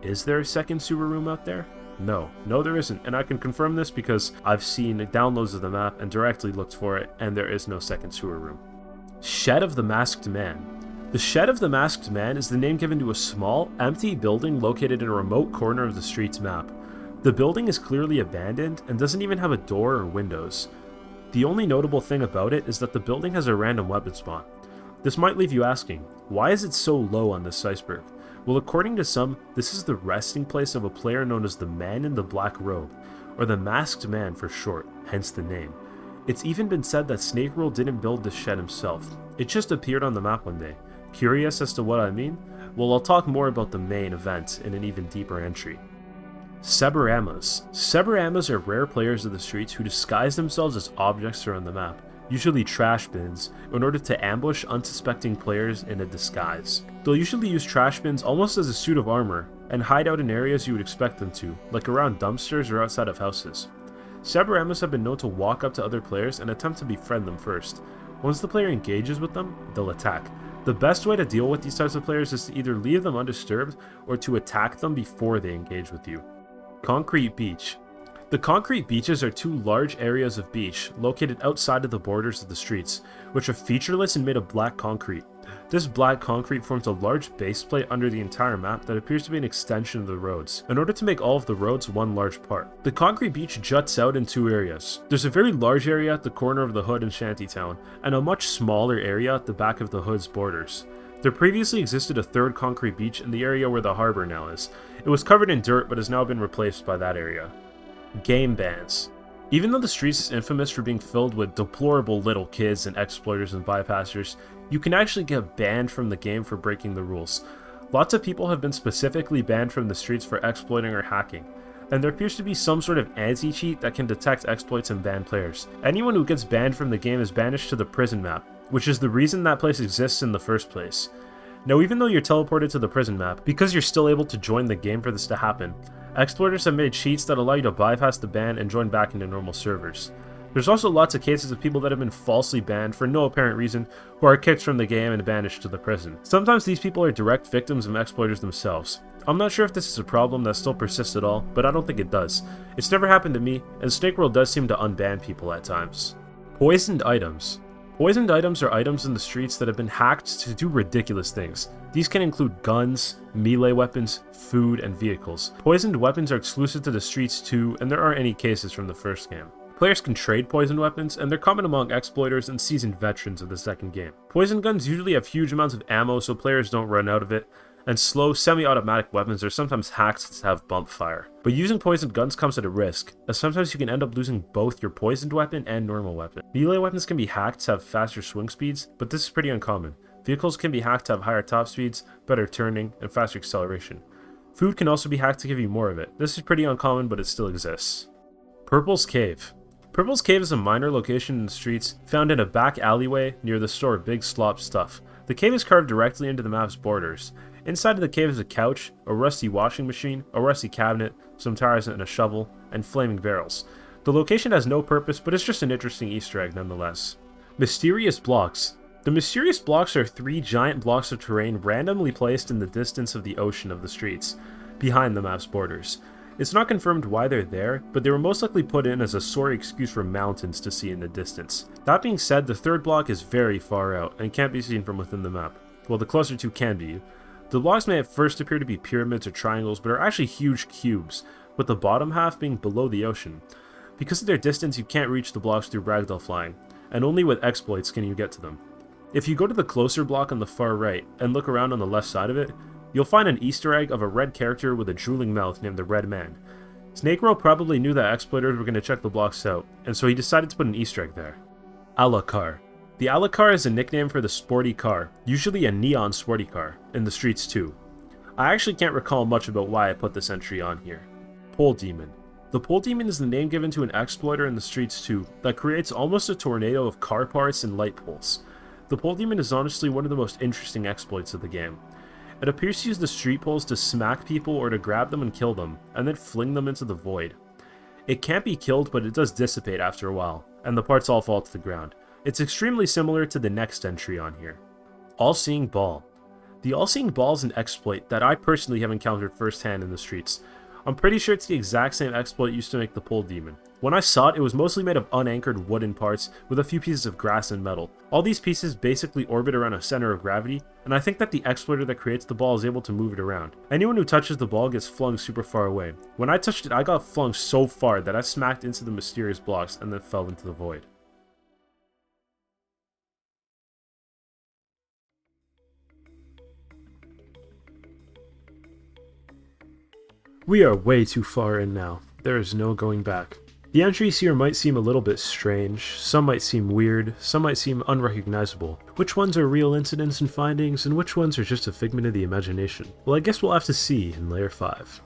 is there a second sewer room out there? No, there isn't, and I can confirm this because I've seen downloads of the map and directly looked for it, and there is no second sewer room. Shed of the Masked Man. The Shed of the Masked Man is the name given to a small, empty building located in a remote corner of the Streets map. The building is clearly abandoned and doesn't even have a door or windows. The only notable thing about it is that the building has a random weapon spawn. This might leave you asking, why is it so low on this iceberg? Well, according to some, this is the resting place of a player known as the Man in the Black Robe, or the Masked Man for short, hence the name. It's even been said that Snake World didn't build this shed himself. It just appeared on the map one day. Curious as to what I mean? Well, I'll talk more about the main event in an even deeper entry. Seberamas. Seberamas are rare players of the streets who disguise themselves as objects around the map, usually trash bins, in order to ambush unsuspecting players in a disguise. They'll usually use trash bins almost as a suit of armor, and hide out in areas you would expect them to, like around dumpsters or outside of houses. Seberamas have been known to walk up to other players and attempt to befriend them first. Once the player engages with them, they'll attack. The best way to deal with these types of players is to either leave them undisturbed or to attack them before they engage with you. Concrete Beach. The concrete beaches are two large areas of beach located outside of the borders of the streets, which are featureless and made of black concrete. This black concrete forms a large base plate under the entire map that appears to be an extension of the roads, in order to make all of the roads one large part. The concrete beach juts out in two areas. There's a very large area at the corner of the hood in Shantytown, and a much smaller area at the back of the hood's borders. There previously existed a third concrete beach in the area where the harbor now is. It was covered in dirt but has now been replaced by that area. Game bans. Even though the streets is infamous for being filled with deplorable little kids and exploiters and bypassers, you can actually get banned from the game for breaking the rules. Lots of people have been specifically banned from the streets for exploiting or hacking, and there appears to be some sort of anti-cheat that can detect exploits and ban players. Anyone who gets banned from the game is banished to the prison map, which is the reason that place exists in the first place. Now, even though you're teleported to the prison map, because you're still able to join the game for this to happen, exploiters have made cheats that allow you to bypass the ban and join back into normal servers. There's also lots of cases of people that have been falsely banned for no apparent reason, who are kicked from the game and banished to the prison. Sometimes these people are direct victims of exploiters themselves. I'm not sure if this is a problem that still persists at all, but I don't think it does. It's never happened to me, and Snake World does seem to unban people at times. Poisoned items. Poisoned items are items in the streets that have been hacked to do ridiculous things. These can include guns, melee weapons, food, and vehicles. Poisoned weapons are exclusive to the streets too, and there aren't any cases from the first game. Players can trade poison weapons, and they're common among exploiters and seasoned veterans of the second game. Poison guns usually have huge amounts of ammo so players don't run out of it, and slow semi-automatic weapons are sometimes hacked to have bump fire. But using poisoned guns comes at a risk, as sometimes you can end up losing both your poisoned weapon and normal weapon. Melee weapons can be hacked to have faster swing speeds, but this is pretty uncommon. Vehicles can be hacked to have higher top speeds, better turning, and faster acceleration. Food can also be hacked to give you more of it. This is pretty uncommon, but it still exists. Purple's Cave. Purple's Cave is a minor location in the streets, found in a back alleyway near the store Big Slop Stuff. The cave is carved directly into the map's borders. Inside of the cave is a couch, a rusty washing machine, a rusty cabinet, some tires and a shovel, and flaming barrels. The location has no purpose, but it's just an interesting Easter egg nonetheless. Mysterious blocks. The mysterious blocks are 3 giant blocks of terrain randomly placed in the distance of the ocean of the streets, behind the map's borders. It's not confirmed why they're there, but they were most likely put in as a sorry excuse for mountains to see in the distance. That being said, the third block is very far out and can't be seen from within the map, while the closer two can be. The blocks may at first appear to be pyramids or triangles, but are actually huge cubes, with the bottom half being below the ocean. Because of their distance, you can't reach the blocks through ragdoll flying, and only with exploits can you get to them. If you go to the closer block on the far right, and look around on the left side of it, you'll find an Easter egg of a red character with a drooling mouth named the Red Man. Snake World probably knew that exploiters were going to check the blocks out, and so he decided to put an Easter egg there. Alacar. The Alacar is a nickname for the sporty car, usually a neon sporty car, in the streets too. I actually can't recall much about why I put this entry on here. Pole Demon. The Pole Demon is the name given to an exploiter in the streets too, that creates almost a tornado of car parts and light poles. The Pole Demon is honestly one of the most interesting exploits of the game. It appears to use the street poles to smack people or to grab them and kill them, and then fling them into the void. It can't be killed, but it does dissipate after a while, and the parts all fall to the ground. It's extremely similar to the next entry on here. All-Seeing Ball. The All-Seeing Ball is an exploit that I personally have encountered firsthand in the streets. I'm pretty sure it's the exact same exploit used to make the Pole Demon. When I saw it, it was mostly made of unanchored wooden parts with a few pieces of grass and metal. All these pieces basically orbit around a center of gravity, and I think that the exploiter that creates the ball is able to move it around. Anyone who touches the ball gets flung super far away. When I touched it, I got flung so far that I smacked into the mysterious blocks and then fell into the void. We are way too far in now. There is no going back. The entries here might seem a little bit strange, some might seem weird, some might seem unrecognizable. Which ones are real incidents and findings, and which ones are just a figment of the imagination? Well, I guess we'll have to see in Layer 5.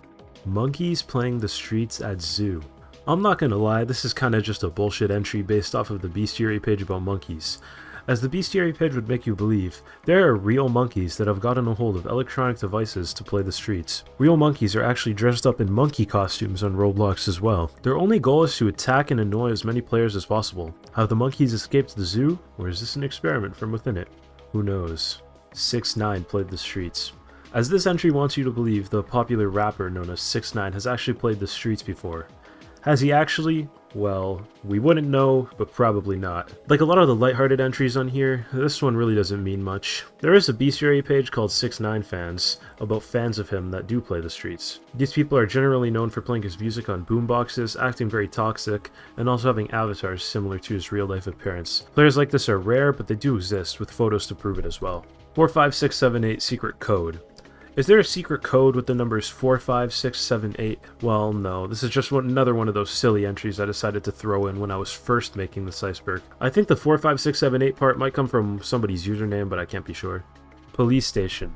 Monkeys playing the streets at zoo. I'm not gonna lie, this is kinda just a bullshit entry based off of the bestiary page about monkeys. As the bestiary page would make you believe, there are real monkeys that have gotten a hold of electronic devices to play the streets. Real monkeys are actually dressed up in monkey costumes on Roblox as well. Their only goal is to attack and annoy as many players as possible. Have the monkeys escaped the zoo, or is this an experiment from within it? Who knows? 6ix9ine played the streets. As this entry wants you to believe, the popular rapper known as 6ix9ine has actually played the streets before. Has he actually? Well, we wouldn't know, but probably not. Like a lot of the lighthearted entries on here, this one really doesn't mean much. There is a bestiary page called 6ix9ine Fans, about fans of him that do play the streets. These people are generally known for playing his music on boomboxes, acting very toxic, and also having avatars similar to his real-life appearance. Players like this are rare, but they do exist, with photos to prove it as well. 45678 Secret Code. Is there a secret code with the numbers 45678? Well, no, this is just another one of those silly entries I decided to throw in when I was first making this Iceberg. I think the 45678 part might come from somebody's username, but I can't be sure. Police Station.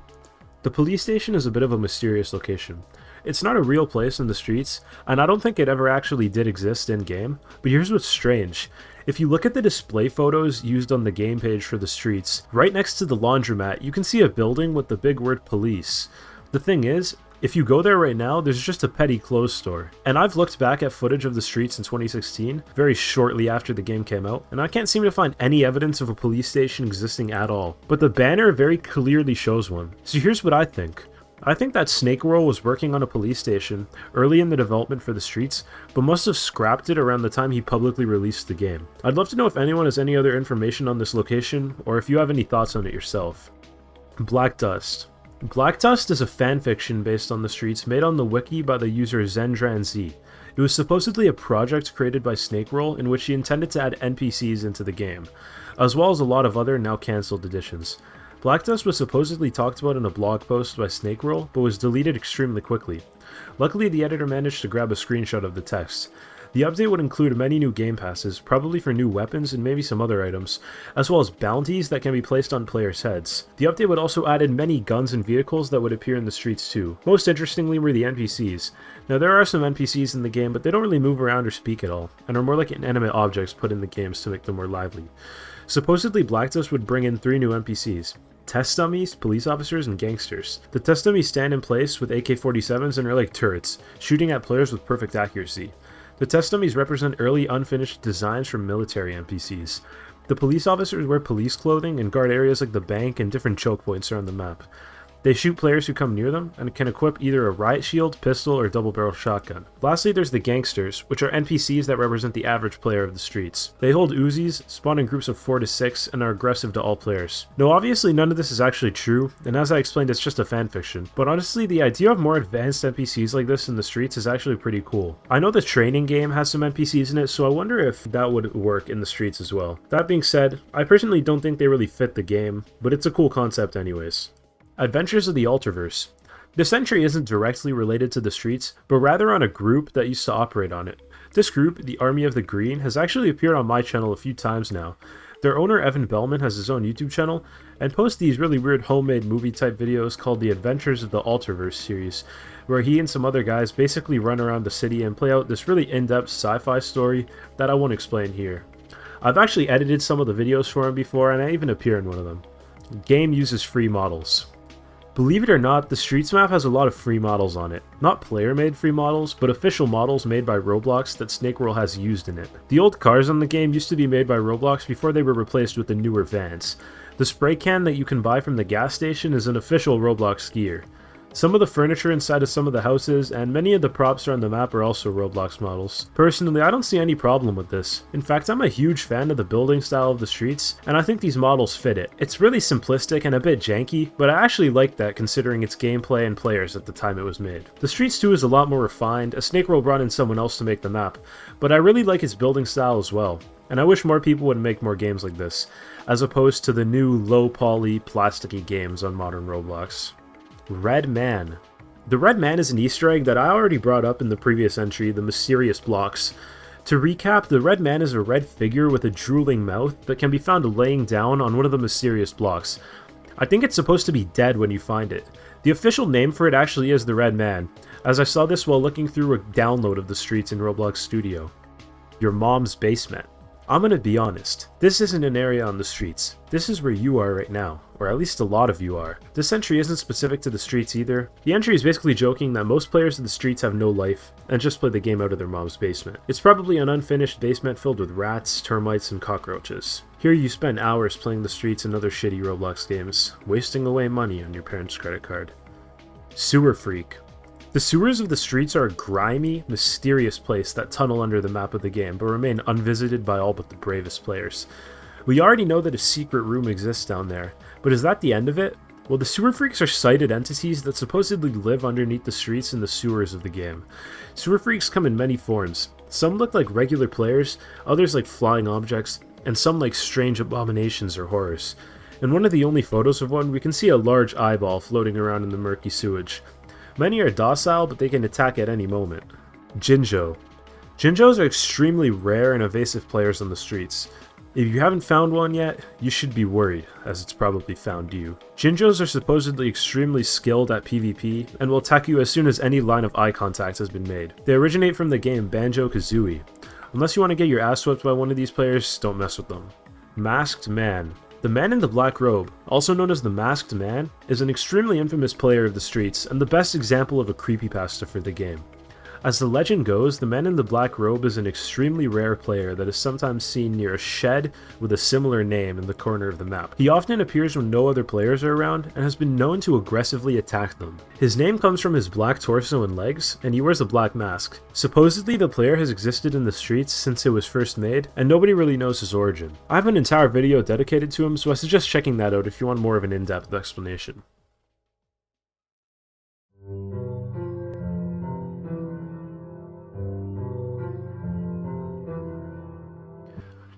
The police station is a bit of a mysterious location. It's not a real place in the streets, and I don't think it ever actually did exist in-game, but here's what's strange. If you look at the display photos used on the game page for the streets, right next to the laundromat, you can see a building with the big word police. The thing is, if you go there right now, there's just a petty clothes store. And I've looked back at footage of the streets in 2016, very shortly after the game came out, and I can't seem to find any evidence of a police station existing at all. But the banner very clearly shows one. So here's what I think. I think that Snakeroll was working on a police station early in the development for the streets, but must have scrapped it around the time he publicly released the game. I'd love to know if anyone has any other information on this location, or if you have any thoughts on it yourself. Black Dust. Black Dust is a fanfiction based on the streets made on the wiki by the user ZendranZ. It was supposedly a project created by Snakeroll in which he intended to add NPCs into the game, as well as a lot of other now cancelled additions. Black Dust was supposedly talked about in a blog post by Snakeroll, but was deleted extremely quickly. Luckily, the editor managed to grab a screenshot of the text. The update would include many new game passes, probably for new weapons and maybe some other items, as well as bounties that can be placed on players' heads. The update would also add in many guns and vehicles that would appear in the streets too. Most interestingly were the NPCs. Now there are some NPCs in the game, but they don't really move around or speak at all, and are more like inanimate objects put in the games to make them more lively. Supposedly Black Dust would bring in 3 new NPCs. Test dummies, police officers, and gangsters. The test dummies stand in place with AK-47s and are like turrets, shooting at players with perfect accuracy. The test dummies represent early unfinished designs from military NPCs. The police officers wear police clothing and guard areas like the bank and different choke points around the map. They shoot players who come near them, and can equip either a riot shield, pistol, or double-barrel shotgun. Lastly, there's the gangsters, which are NPCs that represent the average player of the streets. They hold Uzis, spawn in groups of 4 to 6, and are aggressive to all players. Now obviously none of this is actually true, and as I explained it's just a fanfiction, but honestly the idea of more advanced NPCs like this in the streets is actually pretty cool. I know the training game has some NPCs in it, so I wonder if that would work in the streets as well. That being said, I personally don't think they really fit the game, but it's a cool concept anyways. Adventures of the Alterverse. This entry isn't directly related to the streets, but rather on a group that used to operate on it. This group, the Army of the Green, has actually appeared on my channel a few times now. Their owner, Evan Bellman, has his own YouTube channel, and posts these really weird homemade movie type videos called the Adventures of the Alterverse series, where he and some other guys basically run around the city and play out this really in-depth sci-fi story that I won't explain here. I've actually edited some of the videos for him before, and I even appear in one of them. Game uses free models. Believe it or not, the Streets map has a lot of free models on it. Not player-made free models, but official models made by Roblox that Snakeroll has used in it. The old cars on the game used to be made by Roblox before they were replaced with the newer vans. The spray can that you can buy from the gas station is an official Roblox skier. Some of the furniture inside of some of the houses and many of the props around the map are also Roblox models. Personally, I don't see any problem with this. In fact, I'm a huge fan of the building style of the streets, and I think these models fit it. It's really simplistic and a bit janky, but I actually like that considering its gameplay and players at the time it was made. The Streets 2 is a lot more refined, as Snakeroll brought in someone else to make the map, but I really like its building style as well. And I wish more people would make more games like this, as opposed to the new low-poly, plasticky games on modern Roblox. Red Man. The Red Man is an Easter egg that I already brought up in the previous entry, the Mysterious Blocks. To recap, the red man is a red figure with a drooling mouth that can be found laying down on one of the mysterious blocks. I think it's supposed to be dead when you find it. The official name for it actually is the Red Man, as I saw this while looking through a download of the streets in Roblox Studio. Your mom's basement. I'm gonna be honest, this isn't an area on the streets. This is where you are right now, or at least a lot of you are. This entry isn't specific to the streets either. The entry is basically joking that most players of the streets have no life, and just play the game out of their mom's basement. It's probably an unfinished basement filled with rats, termites, and cockroaches. Here you spend hours playing the streets and other shitty Roblox games, wasting away money on your parents' credit card. Sewer Freak. The sewers of the streets are a grimy, mysterious place that tunnel under the map of the game, but remain unvisited by all but the bravest players. We already know that a secret room exists down there, but is that the end of it? Well, the sewer freaks are sighted entities that supposedly live underneath the streets and the sewers of the game. Sewer freaks come in many forms. Some look like regular players, others like flying objects, and some like strange abominations or horrors. In one of the only photos of one, we can see a large eyeball floating around in the murky sewage. Many are docile, but they can attack at any moment. Jinjo. Jinjos are extremely rare and evasive players on the streets. If you haven't found one yet, you should be worried, as it's probably found you. Jinjos are supposedly extremely skilled at PvP, and will attack you as soon as any line of eye contact has been made. They originate from the game Banjo-Kazooie. Unless you want to get your ass whipped by one of these players, don't mess with them. Masked Man. The man in the black robe, also known as the Masked Man, is an extremely infamous player of the streets and the best example of a creepypasta for the game. As the legend goes, the man in the black robe is an extremely rare player that is sometimes seen near a shed with a similar name in the corner of the map. He often appears when no other players are around and has been known to aggressively attack them. His name comes from his black torso and legs, and he wears a black mask. Supposedly the player has existed in the streets since it was first made, and nobody really knows his origin. I have an entire video dedicated to him, so I suggest checking that out if you want more of an in-depth explanation.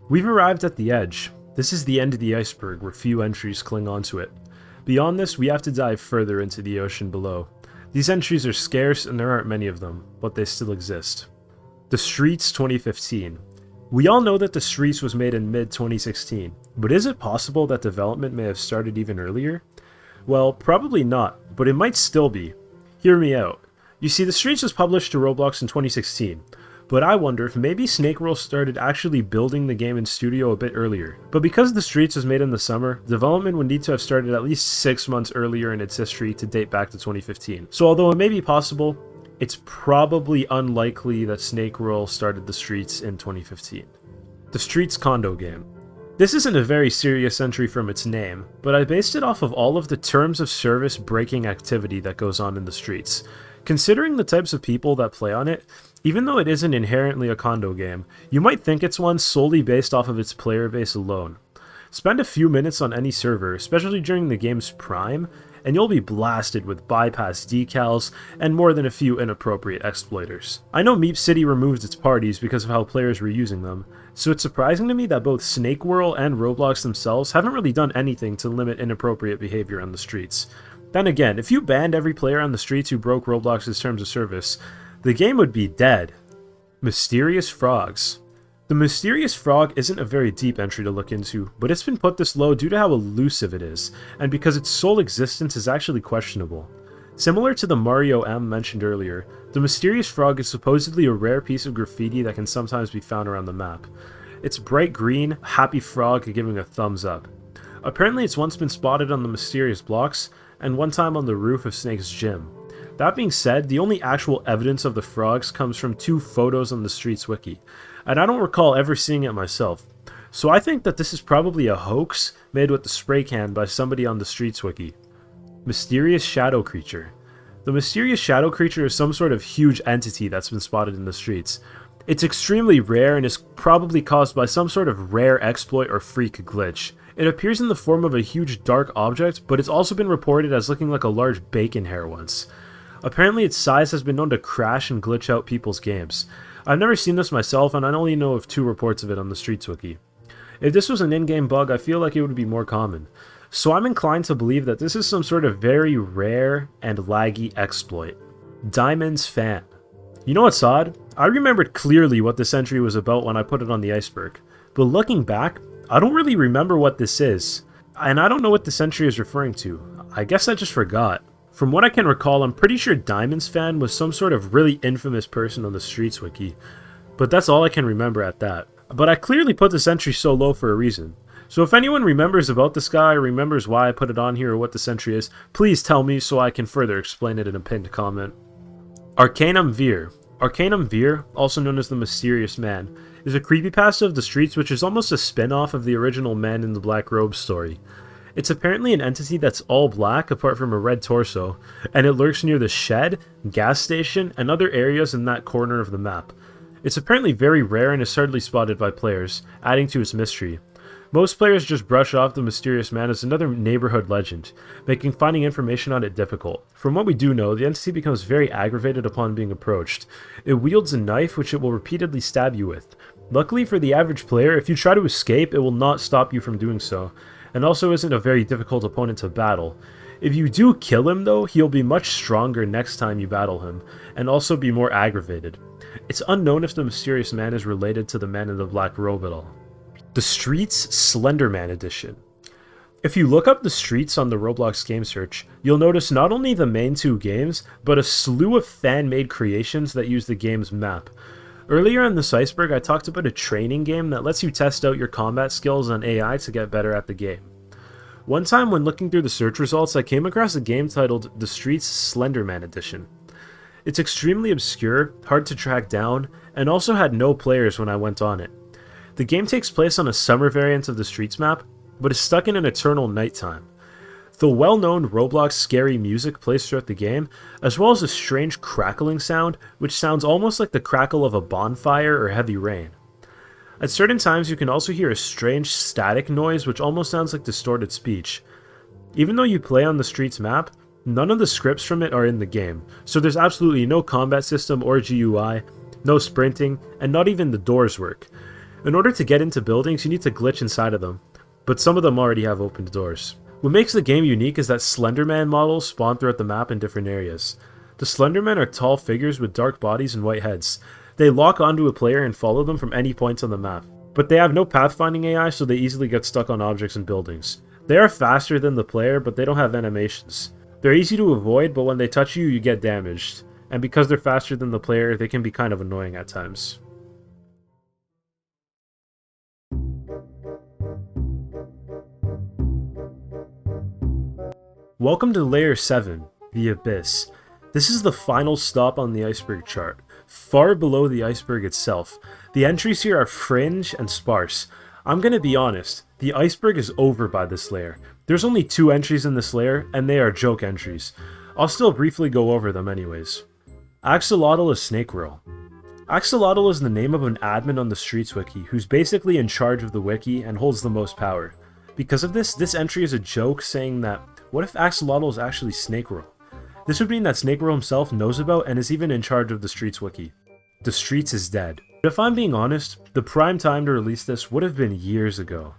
We've arrived at the edge. This is the end of the iceberg where few entries cling onto it. Beyond this, we have to dive further into the ocean below. These entries are scarce and there aren't many of them, but they still exist. The Streets 2015. We all know that The Streets was made in mid-2016, but is it possible that development may have started even earlier? Well, probably not, but it might still be. Hear me out. You see, The Streets was published to Roblox in 2016. But I wonder if maybe Snakeworld started actually building the game in studio a bit earlier. But because The Streets was made in the summer, development would need to have started at least 6 months earlier in its history to date back to 2015. So although it may be possible, it's probably unlikely that Snakeworld started The Streets in 2015. The Streets condo game. This isn't a very serious entry from its name, but I based it off of all of the terms of service breaking activity that goes on in the streets. Considering the types of people that play on it, even though it isn't inherently a condo game, you might think it's one solely based off of its player base alone. Spend a few minutes on any server, especially during the game's prime, and you'll be blasted with bypass decals and more than a few inappropriate exploiters. I know Meep City removed its parties because of how players were using them, so it's surprising to me that both Snakeworld and Roblox themselves haven't really done anything to limit inappropriate behavior on the streets. Then again, if you banned every player on the streets who broke Roblox's terms of service, the game would be dead. Mysterious Frogs. The Mysterious Frog isn't a very deep entry to look into, but it's been put this low due to how elusive it is, and because its sole existence is actually questionable. Similar to the Mario M mentioned earlier, the Mysterious Frog is supposedly a rare piece of graffiti that can sometimes be found around the map. It's bright green, happy frog giving a thumbs up. Apparently it's once been spotted on the mysterious blocks, and one time on the roof of Snake's gym. That being said, the only actual evidence of the frogs comes from 2 photos on the Streets wiki, and I don't recall ever seeing it myself. So I think that this is probably a hoax made with the spray can by somebody on the Streets wiki. Mysterious Shadow Creature. The Mysterious Shadow Creature is some sort of huge entity that's been spotted in the streets. It's extremely rare and is probably caused by some sort of rare exploit or freak glitch. It appears in the form of a huge dark object, but it's also been reported as looking like a large bacon hair once. Apparently its size has been known to crash and glitch out people's games. I've never seen this myself, and I only know of 2 reports of it on the Streets wiki. If this was an in-game bug, I feel like it would be more common. So I'm inclined to believe that this is some sort of very rare and laggy exploit. Diamond's Fan. You know what's odd? I remembered clearly what this entry was about when I put it on the Iceberg, but looking back, I don't really remember what this is, and I don't know what this entry is referring to. I guess I just forgot. From what I can recall, I'm pretty sure Diamond's fan was some sort of really infamous person on the Streets wiki, but that's all I can remember at that. But I clearly put this entry so low for a reason. So if anyone remembers about this guy, or remembers why I put it on here or what this entry is, please tell me so I can further explain it in a pinned comment. Arcanum Veer. Arcanum Veer, also known as the Mysterious Man, is a creepypasta of the Streets which is almost a spin-off of the original Man in the Black Robe story. It's apparently an entity that's all black apart from a red torso, and it lurks near the shed, gas station, and other areas in that corner of the map. It's apparently very rare and is hardly spotted by players, adding to its mystery. Most players just brush off the Mysterious Man as another neighborhood legend, making finding information on it difficult. From what we do know, the entity becomes very aggravated upon being approached. It wields a knife which it will repeatedly stab you with. Luckily for the average player, if you try to escape, it will not stop you from doing so, and also isn't a very difficult opponent to battle. If you do kill him though, he'll be much stronger next time you battle him, and also be more aggravated. It's unknown if the Mysterious Man is related to the Man in the Black Robe at all. The Streets Slenderman Edition. If you look up The Streets on the Roblox game search, you'll notice not only the main two games, but a slew of fan-made creations that use the game's map. Earlier in this Iceberg, I talked about a training game that lets you test out your combat skills on AI to get better at the game. One time when looking through the search results, I came across a game titled The Streets Slenderman Edition. It's extremely obscure, hard to track down, and also had no players when I went on it. The game takes place on a summer variant of the Streets map, but is stuck in an eternal nighttime. The well-known Roblox scary music plays throughout the game, as well as a strange crackling sound, which sounds almost like the crackle of a bonfire or heavy rain. At certain times you can also hear a strange static noise which almost sounds like distorted speech. Even though you play on the Streets map, none of the scripts from it are in the game, so there's absolutely no combat system or GUI, no sprinting, and not even the doors work. In order to get into buildings, you need to glitch inside of them, but some of them already have opened doors. What makes the game unique is that Slenderman models spawn throughout the map in different areas. The Slendermen are tall figures with dark bodies and white heads. They lock onto a player and follow them from any points on the map, but they have no pathfinding AI, so they easily get stuck on objects and buildings. They are faster than the player, but they don't have animations. They're easy to avoid, but when they touch you, you get damaged, and because they're faster than the player, they can be kind of annoying at times. Welcome to Layer 7, the Abyss. This is the final stop on the Iceberg chart, far below the iceberg itself. The entries here are fringe and sparse. I'm gonna be honest, the iceberg is over by this layer. There's only 2 entries in this layer, and they are joke entries. I'll still briefly go over them anyways. Axolotl is Snake Roll. Axolotl is the name of an admin on the Streets wiki, who's basically in charge of the wiki and holds the most power. Because of this entry is a joke saying that, what if Axolotl is actually Snake Roll? This would mean that Snake Roll himself knows about and is even in charge of the Streets wiki. The Streets is dead. But if I'm being honest, the prime time to release this would have been years ago.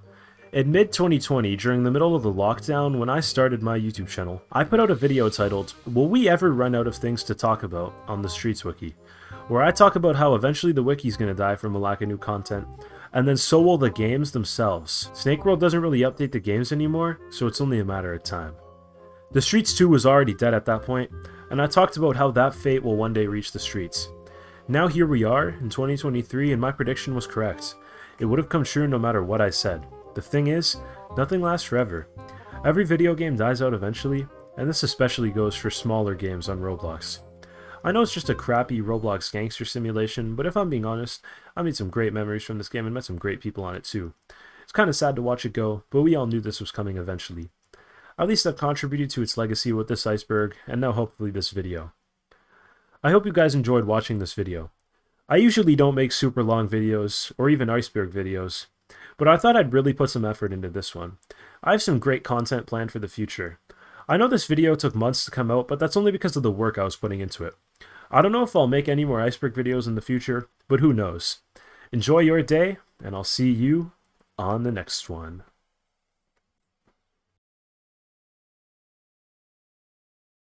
In mid-2020, during the middle of the lockdown, when I started my YouTube channel, I put out a video titled, "Will we ever run out of things to talk about on the Streets wiki?" where I talk about how eventually the wiki's gonna die from a lack of new content, and then so will the games themselves. Snake World doesn't really update the games anymore, so it's only a matter of time. The Streets 2 was already dead at that point, and I talked about how that fate will one day reach the Streets. Now here we are, in 2023, and my prediction was correct. It would have come true no matter what I said. The thing is, nothing lasts forever. Every video game dies out eventually, and this especially goes for smaller games on Roblox. I know it's just a crappy Roblox gangster simulation, but if I'm being honest, I made some great memories from this game and met some great people on it too. It's kinda sad to watch it go, but we all knew this was coming eventually. At least I've contributed to its legacy with this Iceberg, and now hopefully this video. I hope you guys enjoyed watching this video. I usually don't make super long videos, or even Iceberg videos, but I thought I'd really put some effort into this one. I have some great content planned for the future. I know this video took months to come out, but that's only because of the work I was putting into it. I don't know if I'll make any more Iceberg videos in the future, but who knows. Enjoy your day, and I'll see you on the next one.